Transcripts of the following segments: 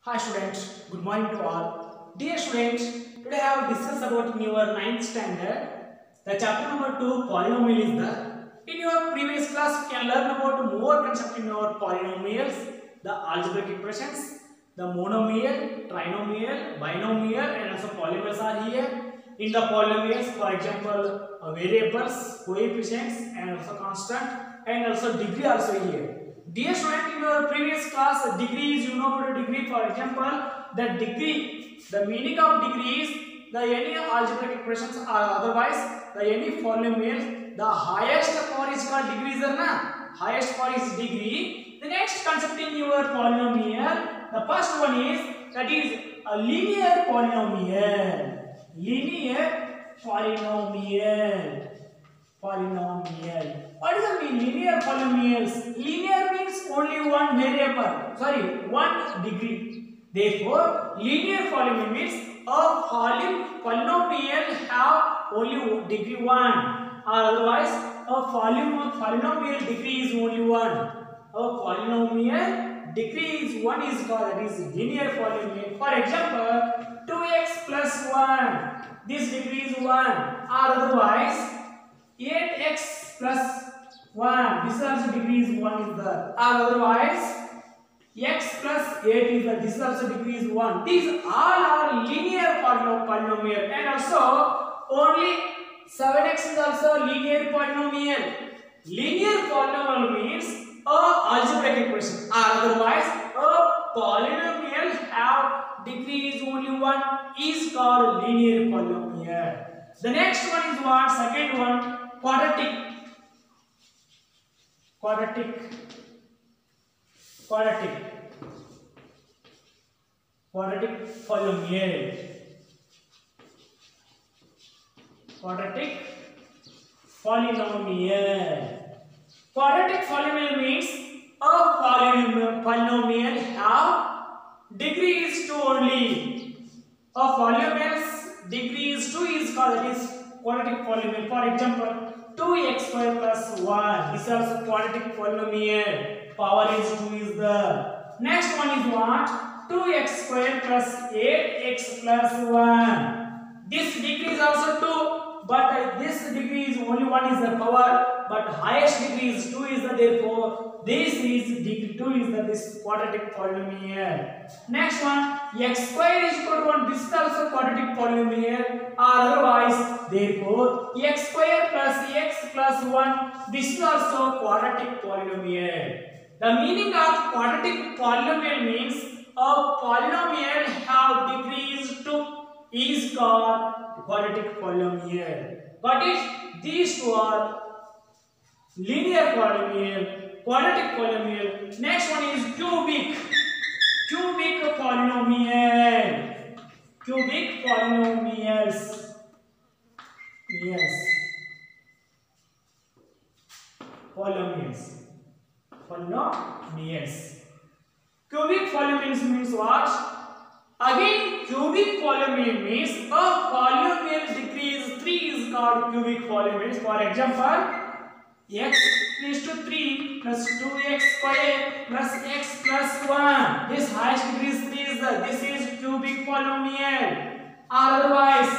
Hi students, good morning to all. Dear students, today I have discussed about in your 9th standard. The chapter number 2 polynomial is there. In your previous class, you can learn about more concept in your polynomials, the algebraic equations, the monomial, trinomial, binomial, and also polynomials are here. In the polynomials, for example, variables, coefficients, and also constant, and also degree also here. Dear student, in your previous class, degree is, you know what a degree. For example, the degree, the meaning of degree is the any algebraic equations or otherwise the any polynomial, the highest power is called degree, is there na? Highest power is degree. The next concept in your polynomial, the first one is that is a linear polynomial. Linear polynomial. Polynomial. What does it mean? Linear polynomials. Linear means only one variable. Sorry, one degree. Therefore, linear polynomial means a polynomial have only degree 1. Or otherwise, a polynomial degree is only 1. A polynomial degree is 1 is called, that is linear polynomial. For example, 2x plus 1. This degree is 1. Or otherwise, 8x plus 1. This also degree is 1 is there. Or otherwise, x plus 8 is there. This also degree is 1. These all are linear polynomial. And also, only 7x is also linear polynomial. Linear polynomial means a algebraic equation. Or otherwise, a polynomial have degree is only 1 is called linear polynomial. The next one is what? Second one, quadratic. Quadratic polynomial. Quadratic polynomial means a polynomial have degree is 2 only. A polynomial's degree is 2 is called, that is quadratic polynomial. For example, 2x square plus 1. This is also quadratic polynomial. Power is 2 is the. Next one is what? 2x square plus 8x plus 1. This degree is also 2, but this degree is only 1 is the power, but highest degree is 2 is the, therefore this is degree 2 is the this quadratic polynomial. Next one, x square is equal to 1. This is also quadratic polynomial. Or otherwise, therefore x square plus x plus 1. This is also quadratic polynomial. The meaning of quadratic polynomial means a polynomial have degrees 2 is called quadratic polynomial. But if these two are linear polynomial, quadratic polynomial. Next one is cubic polynomial. Cubic polynomials. Yes. Polynomials. Cubic polynomials means what? Again, cubic polynomial means a polynomial degree is 3 is called cubic polynomials. For example, x is to 3 plus 2x square plus x plus 1. This highest degree is 3 is the. This is cubic polynomial. Or otherwise,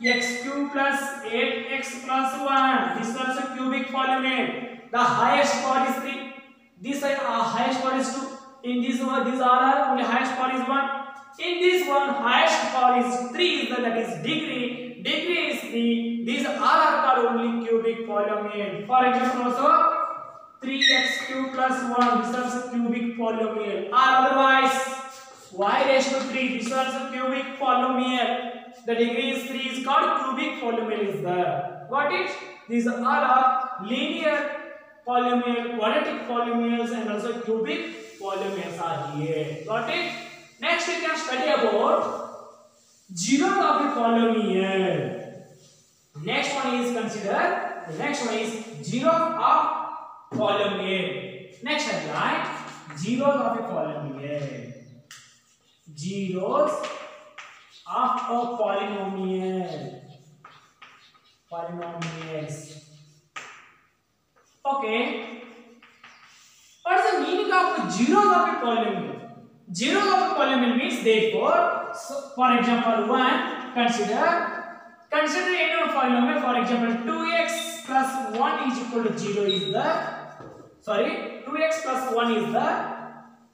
x cube plus 8x plus 1. This is also cubic polynomial. The highest power is 3. This highest power is 2. In this one, these all are only highest power is 1. In this one, highest power is 3 is the, that is degree. Degree is 3. These all are called only cubic polynomial. For example, also 3x cube plus 1. This is also cubic polynomial. Or otherwise, y raised to 3. This is also cubic polynomial. The degree is 3 is called cubic polynomial is there. Got it? These all are linear polynomial, quadratic polynomials, and also cubic polynomials are here. Got it? Next we can study about zeros of a polynomial. Next one is consider. The next one is zeros of polynomial. Next headline, zeros of a polynomial. Zeros of a polynomial. Polynomials. Okay. What is the meaning of zeros of a polynomial? zeros of the polynomial means therefore, so for example 1, consider any polynomial. For example 2x plus 1 is equal to 0 is the, sorry, 2x plus 1 is the,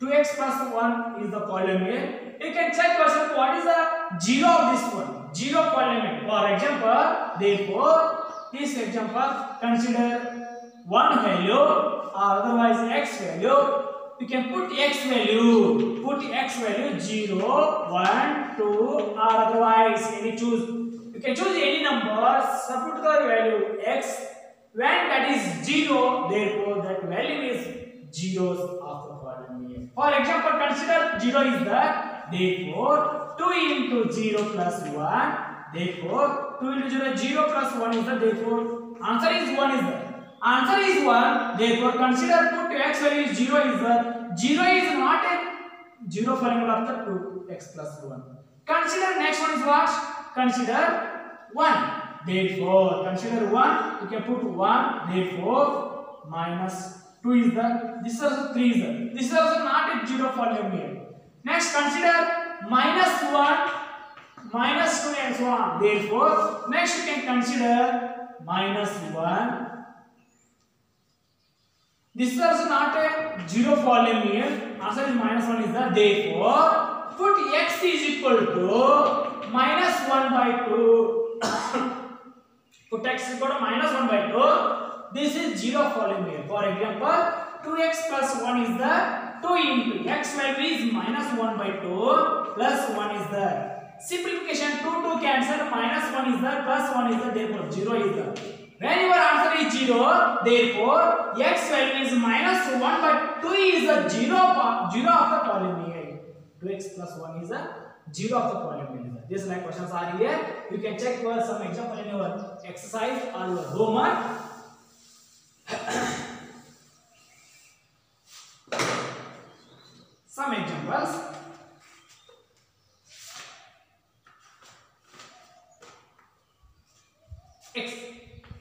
2x plus 1 is the polynomial. You can check yourself what is the 0 of this one, 0 polynomial. For example, therefore this example, consider one value or otherwise x value. You can put x value 0, 1, 2 or otherwise any choose. You can choose any number, substitute the value x. When that is 0, therefore that value is zeros of the polynomial. For example, consider 0 is the, therefore 2 into 0 plus 1. Therefore 2 into 0, 0 plus 1 is the, therefore answer is 1 is the. Answer is 1. Therefore consider put x value is 0 is the, 0 is not a 0 polynomial of the 2x plus 1. Consider next one is what? Consider 1. Therefore consider 1. You can put 1. Therefore minus 2 is the, this is also 3 is the, this is also not a 0 polynomial. Next consider minus 1, minus 2 and so on. Therefore next you can consider minus 1. This is also not a 0 polynomial. Answer is minus 1 is the, therefore put x is equal to minus 1 by 2. Put x is equal to minus 1 by 2. This is 0 polynomial. For example 2x plus 1 is the, 2 into x value is minus 1 by 2 plus 1 is the. Simplification 2 cancel, minus 1 is the, plus 1 is the, therefore 0 is the. When your answer is 0, therefore x value is minus 1 by 2 is the 0 of the polynomial. 2x plus 1 is the 0 of the polynomial. These like questions are here. You can check for some example in your exercise or your homework. Some examples.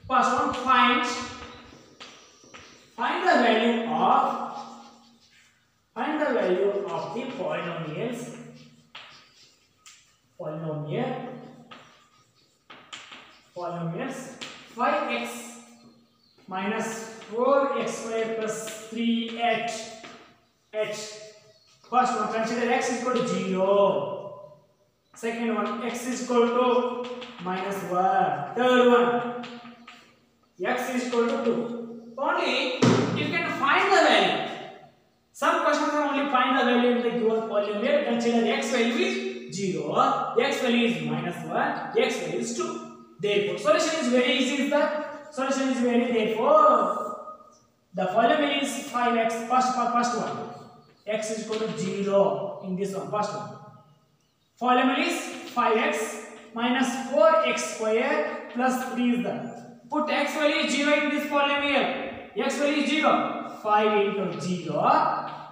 First one, find the value of the polynomials 5x minus 4x square plus 3h. First one, consider x is equal to 0. Second one, x is equal to minus 1. Third one, x is equal to 2. Only you can find the value. Some questions are only find the value in the given polynomial. Consider x value is 0, x value is minus 1, x value is 2. Therefore, solution is very easy. Therefore, the polynomial is 5x. First one, x is equal to 0 in this one. First one, polynomial is 5x minus 4x square plus 3 is the. Put x value is 0 in this polynomial. X value is 0. 5 into 0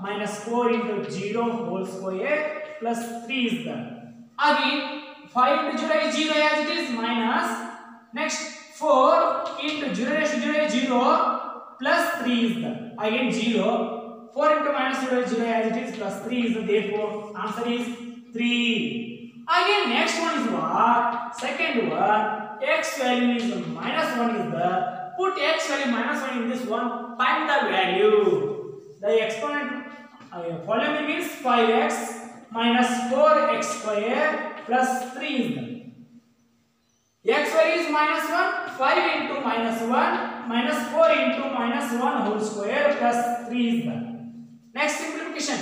minus 4 into 0 whole square plus 3 is the. Again 5 into 0 is 0 as it is minus. Next 4 into 0 is 0 plus 3 is the. Again 0. 4 into minus 0 is 0 as it is plus 3 is the. Therefore answer is 3. Again next one is what? Second one. X value is minus 1 is the. Put x value minus 1 in this one. Find the value. The exponent polynomial means 5x minus 4x square plus 3 is the. X value is minus 1. 5 into minus 1 minus 4 into minus 1 whole square plus 3 is the. Next simplification.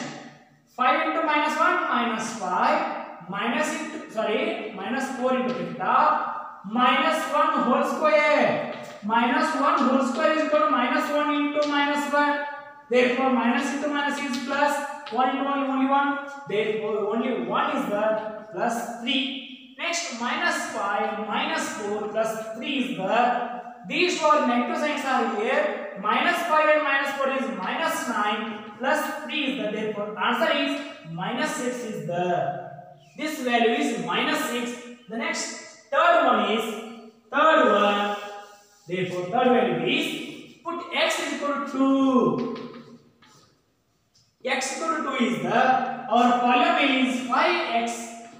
5 into minus 1 minus 5 minus 4 into 50 minus 1 whole square. Minus 1 whole square is equal to minus 1 into minus 1. Therefore minus into minus is plus. 1 into 1 only 1. Therefore only 1 is the plus 3. Next minus 5 minus 4 plus 3 is the. These two negative signs are here. Minus 5 and minus 4 is minus 9 plus 3 is the. Therefore answer is minus 6 is the. This value is minus 6. The next third one. Therefore third value is put x is equal to 2. X equal to 2 is the. our polynomial is 5x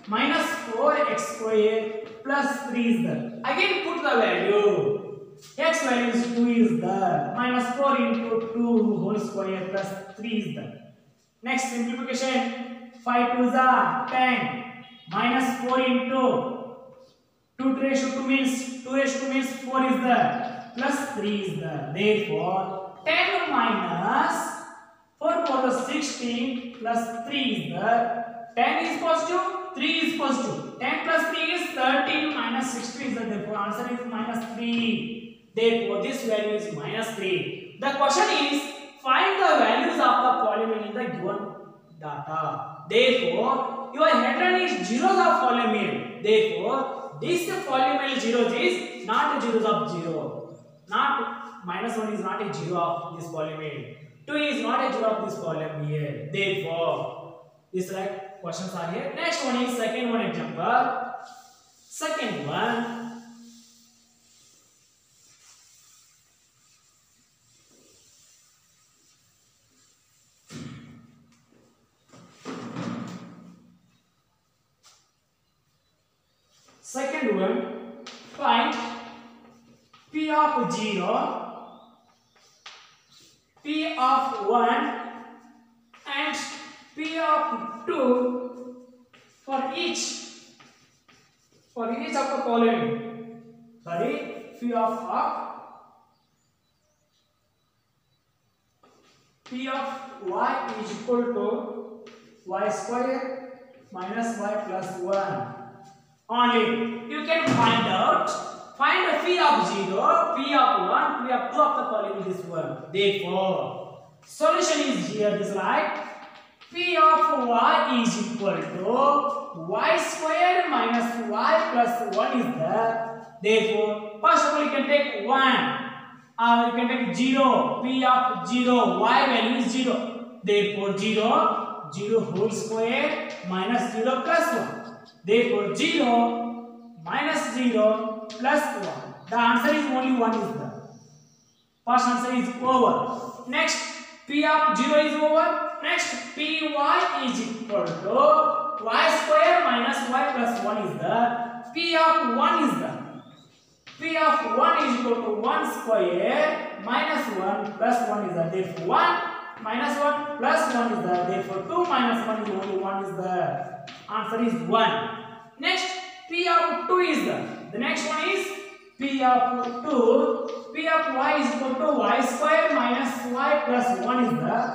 minus 4x square plus 3 is there. Again put the value. X value is 2 is there. Minus 4 into 2 whole square plus 3 is there. Next simplification. 5 to the 10 minus 4 into 2 raised to 2 means 2 raised to 2 means 4 is there plus 3 is there. Therefore 10 minus 4 power 16 plus 3 is there. 10 is positive, 3 is positive. 10 plus 3 is 13 minus 16 is there. Therefore answer is minus 3. Therefore this value is minus 3. The question is find the values of the polynomial in the given data. Therefore your headline is zeros of polynomial. Therefore this polynomial zeros is not a zeros of 0. Not minus 1 is not a zero of this polynomial. 2 is not a zero of this polynomial. Therefore this like questions are here. Next one is second one example. Second one. Second one, find P of 0, P of 1 and P of 2 for each of the following. Sorry, P of y is equal to y square minus y plus 1. Only you can find a P of 0, P of 1, P of 2 of the polynomial is 1. Therefore, solution is here this like P of y is equal to y square minus y plus 1 is there. Therefore, first of all you can take 1 or you can take 0, P of 0, y value is 0. Therefore, 0 whole square minus 0 plus 1. Therefore 0 minus 0 plus 1. The answer is only 1 is there. First answer is over. Next P of 0 is over. Next Py is equal to y square minus y plus 1 is there. P of 1 is there. P of 1 is equal to 1 square minus 1 plus 1 is there. Therefore 1 minus 1 plus 1 is there. Therefore 2 minus 1 is only 1 is there. Answer is 1. Next P of 2 is there. The next one is P of 2. P of y is equal to y square minus y plus 1 is there.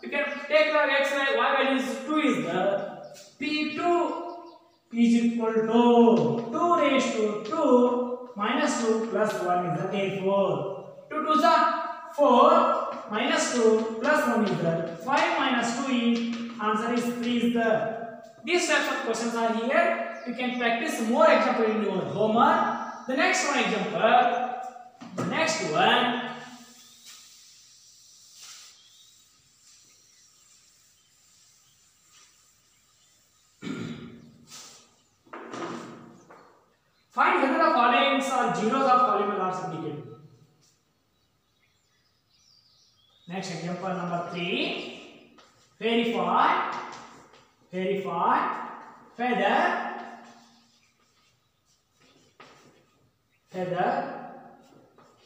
You can take the x y value is 2 is there. P2 is equal to 2 raised to 2 minus 2 plus 1 is there. Therefore 2 to the 4 minus 2 plus 1 is there. 5 minus 2 is answer is 3 is there. These types of questions are here. You can practice more example in your homework. The next one example. The next one. Find whether the following are zeros of polynomial are indicated. Next example number 3. Verify whether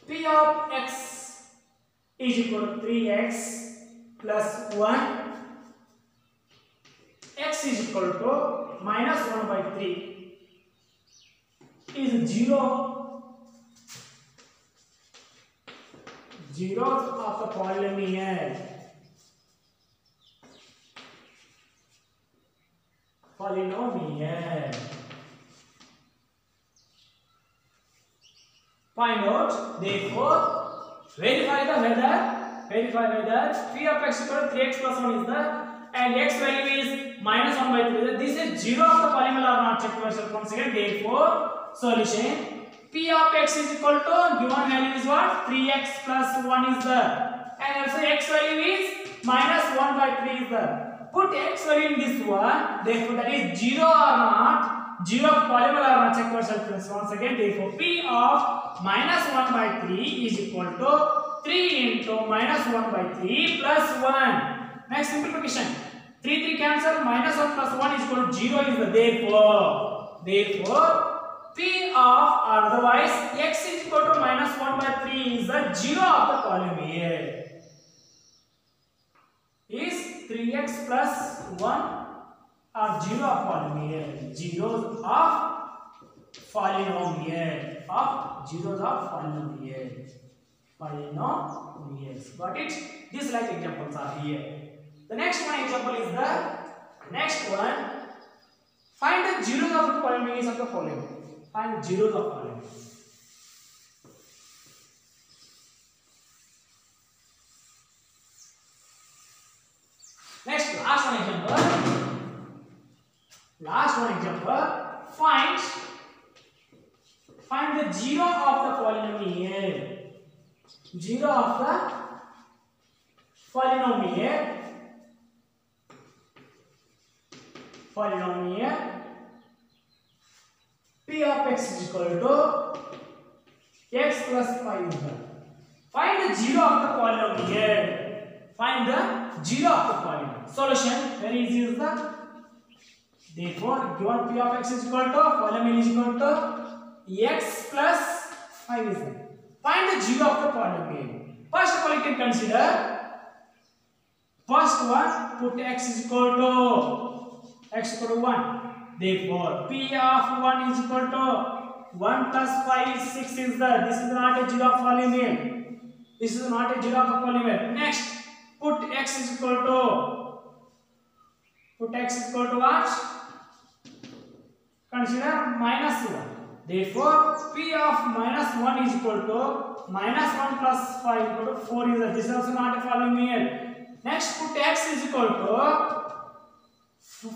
P of x is equal to 3x plus 1, x is equal to minus 1 by 3 is 0. Zeros of the polynomial. Find out, therefore, verify whether P of x equal to 3x plus 1 is there and x value is minus 1 by 3. This is 0 of the polynomial or not. Check yourself once again. Therefore, solution P of x is equal to given value is what? 3x plus 1 is there and also x value is minus 1 by 3 is there. Put x value in this one. Therefore, that is 0 or not. 0 of polynomial or not. Check yourself once again. Therefore, P of minus 1 by 3 is equal to 3 into minus 1 by 3 plus 1. Next simplification. 3 cancel, minus 1 plus 1 is equal to 0 is the therefore P of, or otherwise x is equal to minus 1 by 3 is the 0 of the polynomial. Is 3x plus 1 are 0 of polynomial, zeros of polynomial, polynomials. Got it? These like examples are here. The next one example is the next one. Find the zeros of the polynomials of the following. Find zeros of polynomials. Next, last one example. Find the zero of the polynomial. Zero of the polynomial P of x is equal to x plus 5 is the. Find the zero of the polynomial. Find the zero of the polynomial. Solution very easy is the. Therefore, given P of x is equal to polynomial is equal to x plus 5 is the. Find the zero of the polynomial. First of all, you can consider first one. Put x is equal to 1. Therefore, P of 1 is equal to 1 plus 5 is 6 is the. This is not a zero of polynomial. This is not a zero of a polynomial. Next, put x is equal to what? Consider minus 1. Therefore, P of minus 1 is equal to minus 1 plus 5 equal to 4 is the. This is also not a polynomial. Next, put x is equal to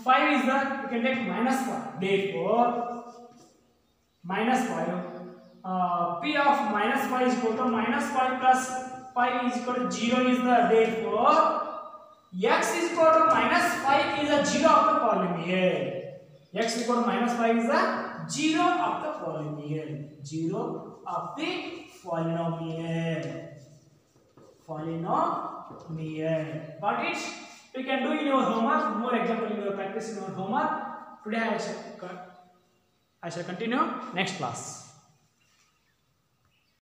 5 is the. You can take minus 1. Therefore, minus 5. P of minus 5 is equal to minus 5 plus 5 is equal to 0 is the. Therefore, x is equal to minus 5 is a 0 of the polynomial. X is equal to minus 5 is the 0 of the polynomial. 0 of the polynomial. Got it? You can do in your homework. More example in your practice in your homework. Today I shall continue next class.